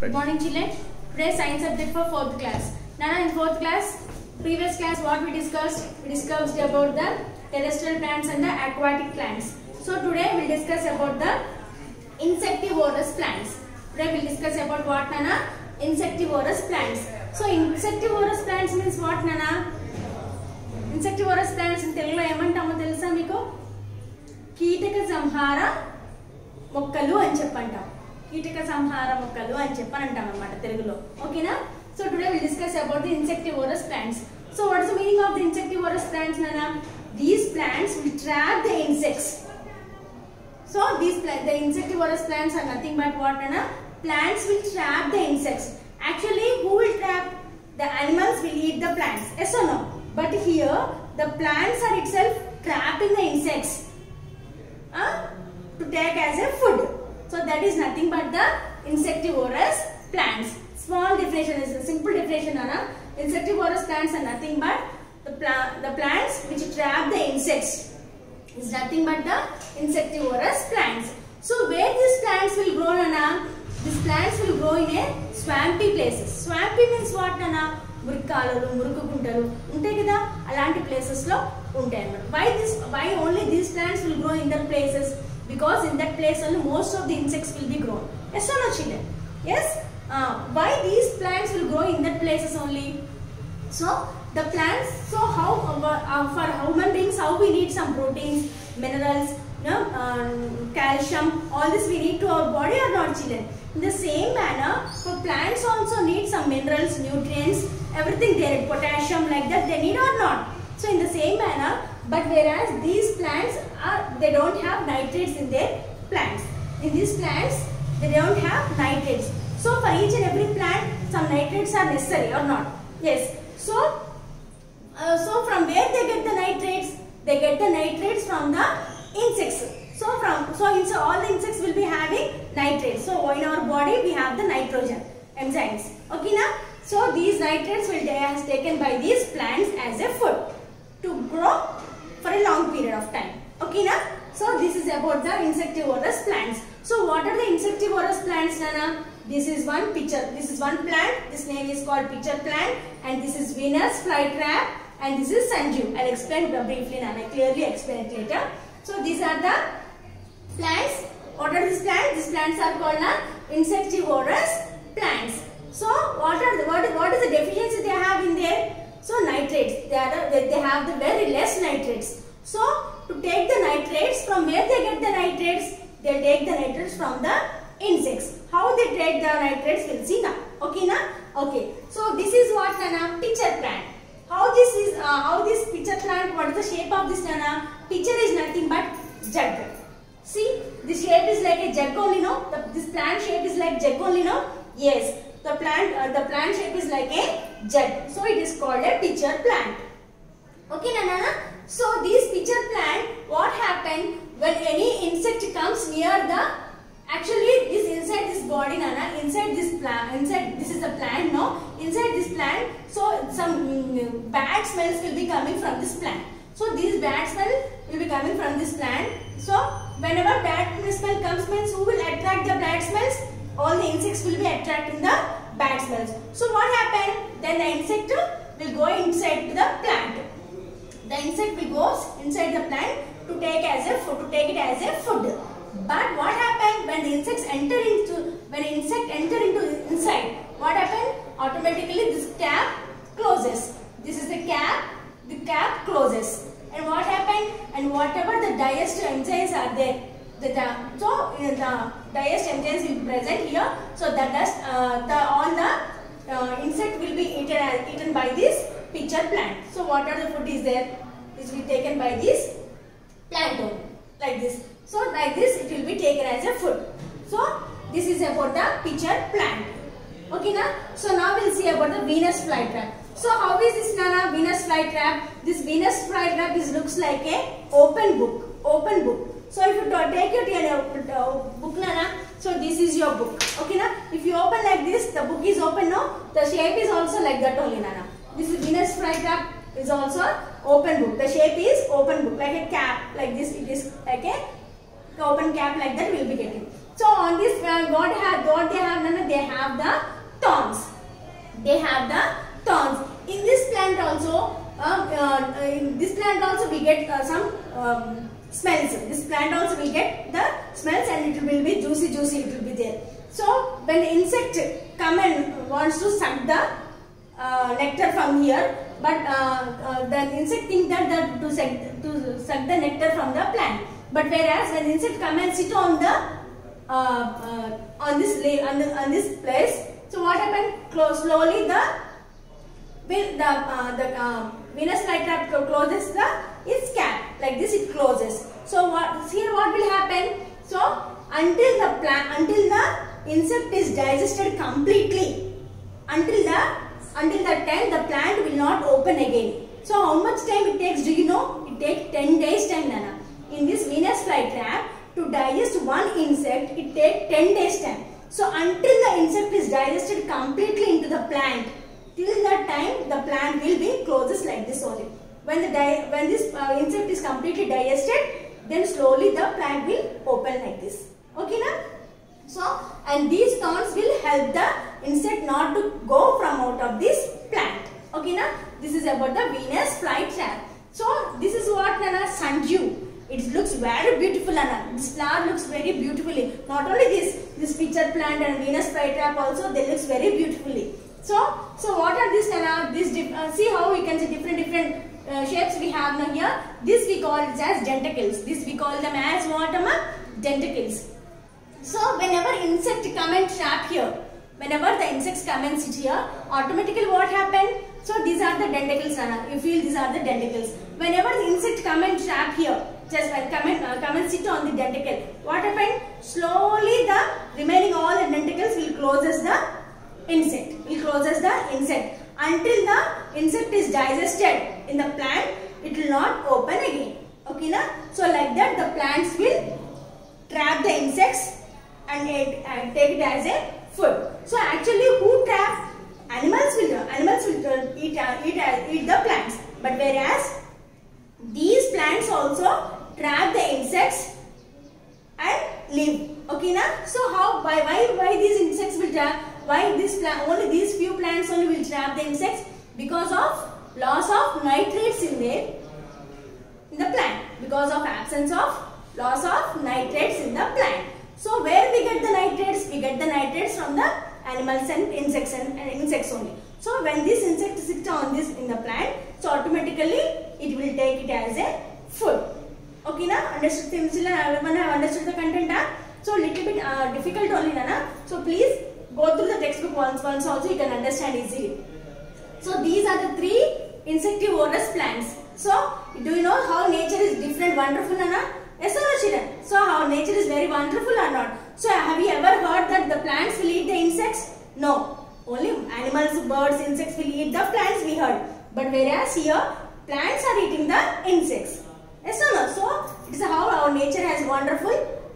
Good morning, children. Today science subject for 4th class. Nana, in 4th class, previous class what we discussed? We discussed about the terrestrial plants and the aquatic plants. So today we will discuss about the insectivorous plants. Today we will discuss about what, Nana? Insectivorous plants. So insectivorous plants means what, Nana? Insectivorous plants in Telugu ఏమంటామో తెలుసా మీకు? కీటక సంహార మొక్కలు అని చెప్పంటాం. కీటక సంహార మొక్కలు అని చెప్పంటాం అన్నమాట తెలుగులో. ఓకేనా? So today we will discuss about the insectivorous plants. So what is the meaning of the insectivorous plants, Nana? These plants will trap the insects. So the insectivorous plants are nothing but what, Nana? Plants will trap the insects. Actually, who will trap? The animals will eat the plants. Yes or no? But here the plants are itself trapping the insects to take as a food. So that is nothing but the insectivorous plants. Small definition is a simple definition, Anna. Insectivorous plants are nothing but the plants which trap the insects. Is nothing but the insectivorous plants. So where these plants will grow, Anna? These plants will grow in a swampy places. Swampy means what, Anna? మురికాలలు murukku గుంటలు ఉంటాయి కదా, అలాంటి places లో ఉంటాయి అన్నమాట. why only these plants will grow in that places? Because in that place only most of the insects will be grown. Yes or no, children? Yes. Why these plants will grow in that places only? So the plants, so how for human beings, how we need some proteins, minerals, calcium, all this we need to our body or not, children? In the same manner, for plants also need some minerals, nutrients, everything there, potassium, like that they need or not. So in the same manner, but whereas these plants they don't have nitrates in their plants. In these plants they don't have nitrates. So for each and every plant some nitrates are necessary or not? Yes. So from where they get the nitrates? They get the nitrates from the insects. So all the insects will be having nitrates. So in our body we have the nitrogen enzymes. Okay, na? So these nitrates will be taken by these plants as a food to grow for a long period of time. Okay, na? So this is about the insectivorous plants. So what are the insectivorous plants, Nana? This is one picture. This is one plant. This name is called pitcher plant, and this is Venus flytrap, and this is Sanju. I'll explain briefly, Nana. I clearly explain it later. So these are the plants. What are these plants? These plants are called insectivorous plants. So what is the deficiency they have in there? So nitrates. They have the very less nitrates. So to take the nitrates, from where they get the nitrates? They take the nitrates from the insects. How they take the nitrates, we'll see now. Okay, na? Okay. So this is what, Nana? Pitcher plant. How this pitcher plant? What is the shape of this, Nana? Pitcher is nothing but jug. See, the shape is like a jug only, no? This plant shape is like jug only, no? Yes. The plant shape is like a jug. So it is called a pitcher plant. Okay, Nana? So this pitcher plant, what happened when any insect comes near the, actually this inside this body, Nana, inside this is the plant, no? Inside this plant, so some bad smells will be coming from this plant. So these bad smell will be coming from this plant. So whenever bad smell comes, means who will attract the bad smells? All the insects will be attracting the bad smells. So what happened? Then the insect will go inside the plant. The insect will go inside the plant to take it as a food. But what happened when the insects enter into inside? What happened? Automatically this cap closes. This is the cap. The cap closes. And what happened? And whatever the digest enzymes are there, the digest enzymes will be present here. So all the insect will be eaten by this pitcher plant. So what are the food is there? This will be taken by this plant only, like this. So like this it will be taken as a food. So this is about the pitcher plant. Okay, na? So now we'll see about the Venus flytrap. So how is this, Nana? Venus flytrap. This Venus flytrap looks like a open book. So if you take your book, Nana, so this is your book. Okay, na? If you open like this, the book is open, no? The shape is also like that only, Nana. This is Venus flytrap is also open book. The shape is open book, like a cap, like this. It is like a open cap, like that we will be getting. So on this, what they have, they have have the thorns. They have the thorns. In this plant also, we get some smells. This plant also will get the smells, and it will be juicy. It will be there. So when the insect come and wants to suck the nectar from here, but the insect think that to suck the nectar from the plant. But whereas when the insect come and sit on the on this place, so what happened? Slowly the Venus flytrap closes its cap like this. It closes. So what will happen? So until the insect is digested completely, until that time the plant will not open again. So how much time it takes? Do you know? It takes 10 days time, Nana. In this Venus flytrap, to digest one insect, it takes 10 days time. So until the insect is digested completely into the plant, till that time the plant will be closes like this only. When this insect is completely digested, then slowly the plant will open like this. Okay, na? So, and these thorns will help the insect not to go from out of this plant. Okay, na? This is about the Venus flytrap. So, this is what, Nana, sundew. It looks very beautiful, Nana. This flower looks very beautifully. Not only this pitcher plant and Venus flytrap also, they looks very beautifully. So what are these, Nana? See how we can see different shapes we have now here. This we call it as tentacles. This we call them as what, Amma? Tentacles. So whenever insect come and trap here, whenever the insects come and sit here, automatically what happen? So these are the tentacles, Nana. You feel these are the tentacles. Whenever the insect come and trap here, just come and sit on the tentacle, what happened? Slowly the remaining all the tentacles will closes the insect. Until the insect is digested in the plant, it will not open again. Okay, na? So like that the plants will trap the insects and take it as a food. So actually who trap? Animals will eat the plants. But whereas these plants also trap the insects and live. Okay, na? So why these insects will trap? Why this plant? Only these few plants only will trap the insects? Because of loss of nitrates in the plant. Because of absence of loss of nitrates in the plant. So where we get the nitrates? We get the nitrates from the animals and insects only. So when this insect sits on this in the plant, so automatically it will take it as a food. Okay, na? Understood? Everyone have understood the content? So little bit difficult only, Nana. So please go through the textbook once also, you can understand easily. So these are the 3 insectivorous plants. So do you know how nature is different, wonderful, Nana? Yes or no, children? So how nature is very wonderful or not? So have you ever heard that the plants will eat the insects? No. Only animals, birds, insects will eat the plants, we heard. But whereas here, plants are eating the insects. Yes or no? So it is how our nature has wonderful.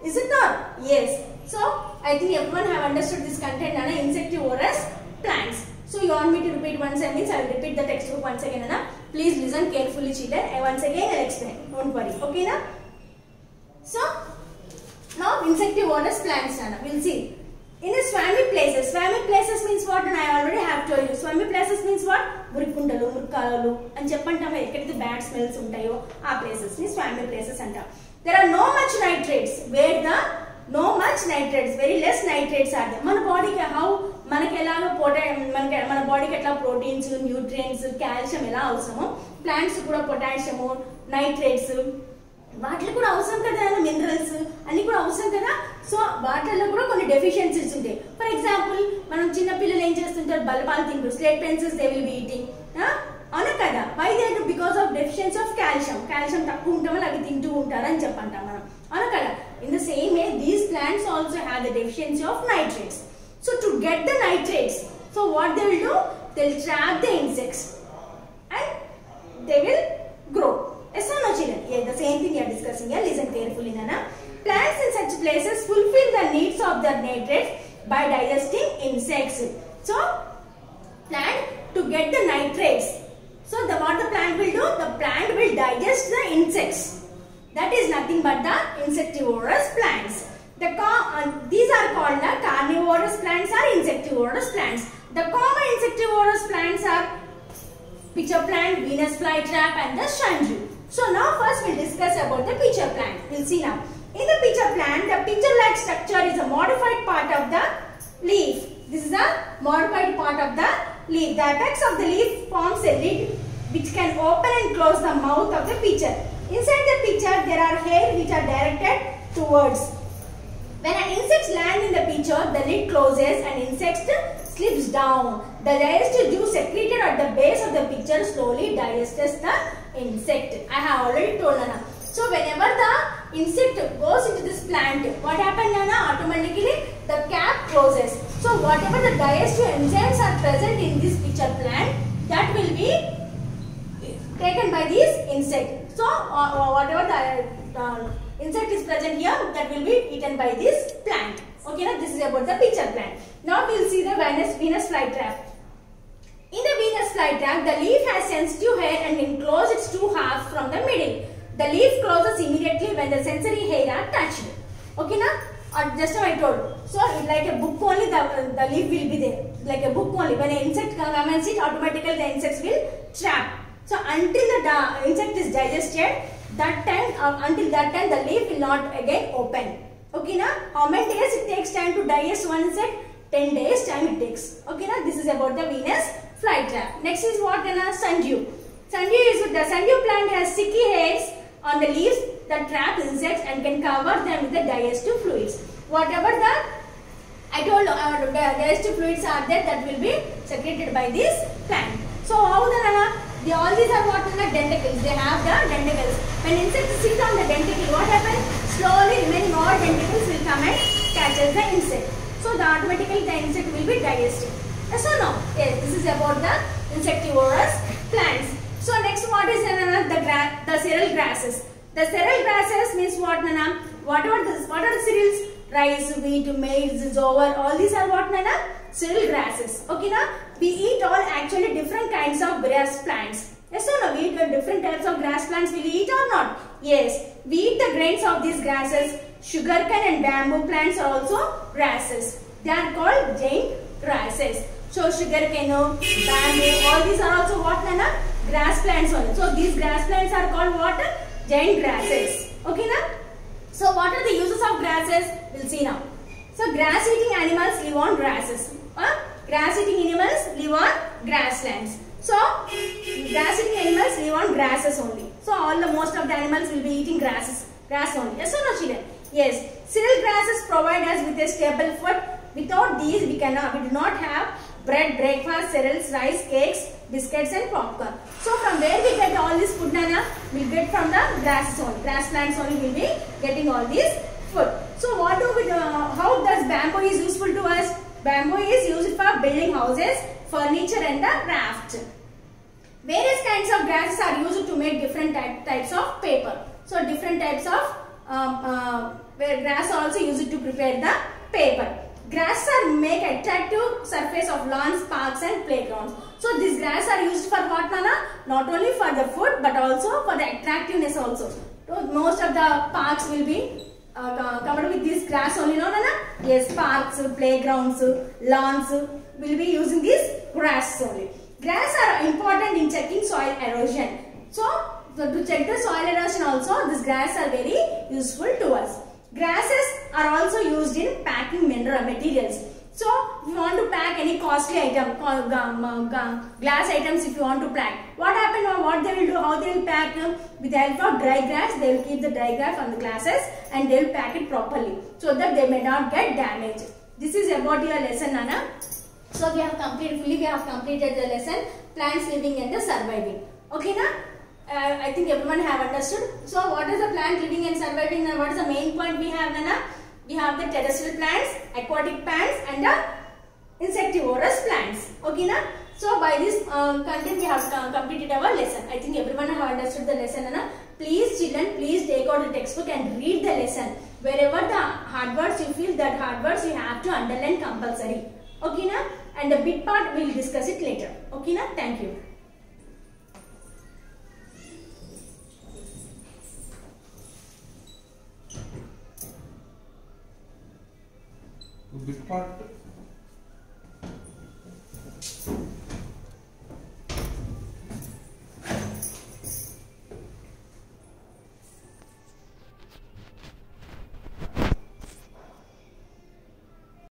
Is it not? Yes. So I think everyone have understood this content, Nana. Insectivorous plants. So you want me to repeat once again? Means I will repeat the textbook once again, Nana. Please listen carefully, children. Once again I will explain. Don't worry. Okay, na? So now insectivorous plants, Nana. We'll see. In the swammy places means what? And I already have told you. Swammy places means what? Murikundalu, murkalalu, and cheppantama ekkadiki bad smells untayo, aa places ni swammy places anta. There are no much nitrates. Very less nitrates are there. Mana body ki how manaki elaga mana body ki etla proteins, nutrients, calcium ela avasaramo, plants kuda potassium, nitrates వాటిలో కూడా అవసరం కదా, minerals అన్ని కూడా అవసరం కదా. So వాటిలో కూడా కొన్ని డెఫిషియన్సీస్ ఉంటాయి. ఫర్ ఎగ్జాంపుల్ మనం చిన్న పిల్లలు ఏం చేస్తుంటారు? బల్పాలు తింటారు, slate pencils they will be eating. అవునా కదా? Why they because of deficiency of calcium తక్కువ ఉండటం వల్ల అవి తింటూ ఉంటారు అని చెప్పంటాం మనం. అవునా కదా? In the same way these plants also have the deficiency of nitrates. So to get the nitrates, so what they will do? They will trap the insects and they will grow. Yes or no, children? Yeah, the same thing we are discussing here. Listen carefully, Nana. Plants in such places fulfill the needs of their nitrates by digesting insects. So, plant to get the nitrates. So, what the plant will do? The plant will digest the insects. That is nothing but the insectivorous plants. These are called the carnivorous plants or insectivorous plants. The common insectivorous plants are pitcher plant, Venus flytrap and the sundew. So now first we'll discuss about the pitcher plant. We'll see now. In the pitcher plant, the pitcher-like structure is a modified part of the leaf. This is a modified part of the leaf. The apex of the leaf forms a lid which can open and close the mouth of the pitcher. Inside the pitcher, there are hairs which are directed towards. When an insect lands in the pitcher, the lid closes and insect slips down. The digestive juice secreted at the base of the pitcher slowly digests the insect. I have already told Nana. So whenever the insect goes into this plant, what happens Nana? Automatically the cap closes. So whatever the digestive enzymes are present in this pitcher plant, that will be taken by this insect. So whatever the insect is present here, that will be eaten by this plant. Okay, now this is about the pitcher plant. Now we will see the Venus flytrap. In the Venus flytrap, the leaf has sensitive hair and encloses its two halves from the middle. The leaf closes immediately when the sensory hair are touched. Okay, now just now I told. So it's like a book only, the leaf will be there. Like a book only. When an insect comes and sit, automatically the insects will trap. So until the insect is digested, until that time the leaf will not again open. Okay, now how many days it takes time to digest one insect? 10 days time it takes. Okay, now this is about the Venus flytrap. Next is what? Sundew. The sundew plant has sticky hairs on the leaves that trap insects and can cover them with the digestive fluids. Whatever I told the digestive fluids are there, that will be secreted by this plant. So how all these are what? Denticles. They have the denticles. When insects sit on the denticle, what happens? Slowly remaining more denticles will come and catches the insect. So automatically the insect will be digested. Yes or no? Yes, this is about the insectivorous plants. So next what is the cereal grasses. The cereal grasses means what Nana? What are the cereals? Rice, wheat, maize, jowar, all these are what Nana? Cereal grasses. Okay na? We eat all actually different kinds of grass plants. Yes or no? We eat different types of grass plants. Will we eat or not? Yes. We eat the grains of these grasses. Sugarcane and bamboo plants are also grasses. They are called giant grasses. So sugarcane, bamboo, all these are also what Nana? Grass plants only. So these grass plants are called what? Giant grasses. Okay na? So what are the uses of grasses? We'll see now. So grass eating animals live on grasses. Grass eating animals live on grasslands. So grass eating animals live on grasses only. So most of the animals will be eating grass only. Yes or no children? Yes. Cereal grasses provide us with a stable food. Without these we do not have bread, breakfast, cereals, rice, cakes, biscuits and popcorn. So from where we get all this food Nana? We get from the grasses only. Grass plants only will be getting all this food. So what do we do? How does bamboo is useful to us? Bamboo is used for building houses, furniture and the craft. Various kinds of grasses are used to make different types of paper. So different types of grass are also used to prepare the paper. Grass are make attractive surface of lawns, parks and playgrounds. So these grass are used for what Nana? Not only for the food but also for the attractiveness also. So most of the parks will be covered with this grass only, no Nana? Yes, parks, playgrounds, lawns will be using this grass only. Grass are important in checking soil erosion. So to check the soil erosion also, this grass are very useful to us. Grasses are also used in packing mineral materials. So if you want to pack any costly item, glass items if you want to pack, what happen or what they will do, how they will pack with the help of dry grass, they will keep the dry grass on the glasses and they will pack it properly so that they may not get damaged. This is about your lesson Nana. So we have completed the lesson, plants living and the surviving. Okay na? I think everyone have understood. So what is the plant living and surviving and what is the main point we have Nana? We have the terrestrial plants, aquatic plants and the insectivorous plants. Okay na? So by this content we have completed our lesson. I think everyone have understood the lesson Nana. Please children, please take out the textbook and read the lesson. Wherever the hard words you feel that hard words you have to underline compulsory. Okay na? And the big part we will discuss it later. Okay na? Thank you. bit part